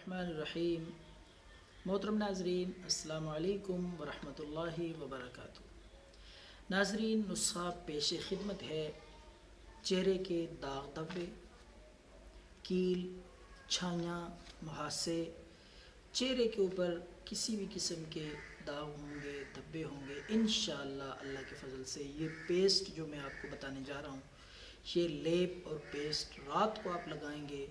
الرحمن الرحیم۔ محترم ناظرین، السلام علیکم ورحمۃ اللہ وبرکاتہ۔ ناظرین، نسخہ پیش خدمت ہے چہرے کے داغ دھبے، کیل، چھائیاں، مہاسے، چہرے کے اوپر کسی بھی قسم کے داغ ہوں گے، دھبے ہوں گے، انشاءاللہ اللہ کے فضل سے یہ پیسٹ جو میں آپ کو بتانے جا رہا ہوں، یہ لیپ اور پیسٹ رات کو آپ لگائیں گے،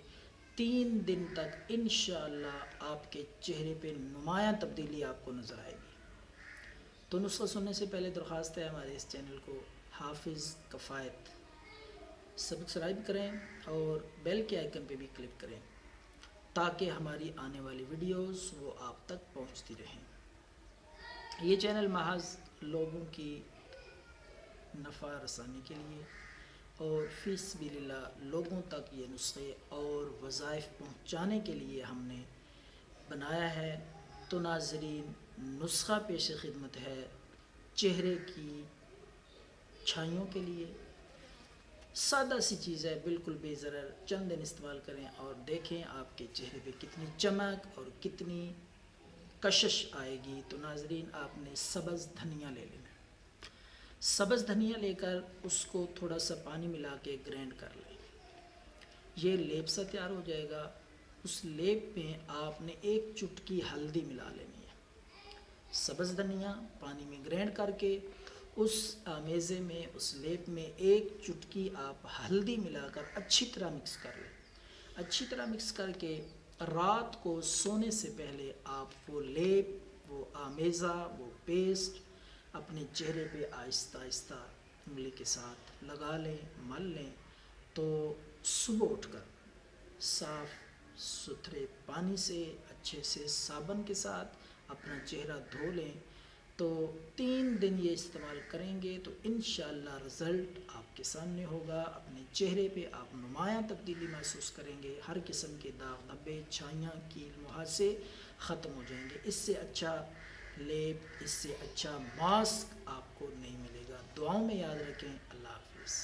3 دن تک انشاءاللہ آپ کے چہرے پہ نمایاں تبدیلی آپ کو نظر آئے گی۔ تو نسخہ سننے سے پہلے درخواست ہے ہمارے اس چینل کو حافظ کفایت سبسکرائب کریں اور بیل کے آئیکن پہ بھی کلک کریں تاکہ ہماری آنے والی ویڈیوز وہ آپ تک پہنچتی رہیں۔ یہ چینل محض لوگوں کی نفع رسانی کے لیے اور فی سبیل اللہ لوگوں تک یہ نسخے اور وظائف پہنچانے کے لیے ہم نے بنایا ہے۔ تو ناظرین، نسخہ پیش خدمت ہے چہرے کی چھائیوں کے لیے۔ سادہ سی چیز ہے، بالکل بے ضرر، چند دن استعمال کریں اور دیکھیں آپ کے چہرے پہ کتنی چمک اور کتنی کشش آئے گی۔ تو ناظرین، آپ نے سبز دھنیا لے لینا ہے۔ سبز دھنیا لے کر اس کو تھوڑا سا پانی ملا کے گرینڈ کر لیں۔ یہ لیپ سا تیار ہو جائے گا۔ اس لیپ میں آپ نے 1 چٹکی ہلدی ملا لینی ہے۔ سبز دھنیا پانی میں گرینڈ کر کے اس آمیزے میں، اس لیپ میں 1 چٹکی آپ ہلدی ملا کر اچھی طرح مکس کر لیں۔ اچھی طرح مکس کر کے رات کو سونے سے پہلے آپ وہ لیپ، وہ آمیزہ، وہ پیسٹ اپنے چہرے پہ آہستہ آہستہ انگلی کے ساتھ لگا لیں، مل لیں۔ تو صبح اٹھ کر صاف ستھرے پانی سے، اچھے سے صابن کے ساتھ اپنا چہرہ دھو لیں۔ تو 3 دن یہ استعمال کریں گے تو انشاءاللہ رزلٹ آپ کے سامنے ہوگا۔ اپنے چہرے پہ آپ نمایاں تبدیلی محسوس کریں گے۔ ہر قسم کے داغ دھبے، چھائیاں، کیل، مہاسے ختم ہو جائیں گے۔ اس سے اچھا لیپ، اس سے اچھا ماسک آپ کو نہیں ملے گا۔ دعاؤں میں یاد رکھیں۔ اللہ حافظ۔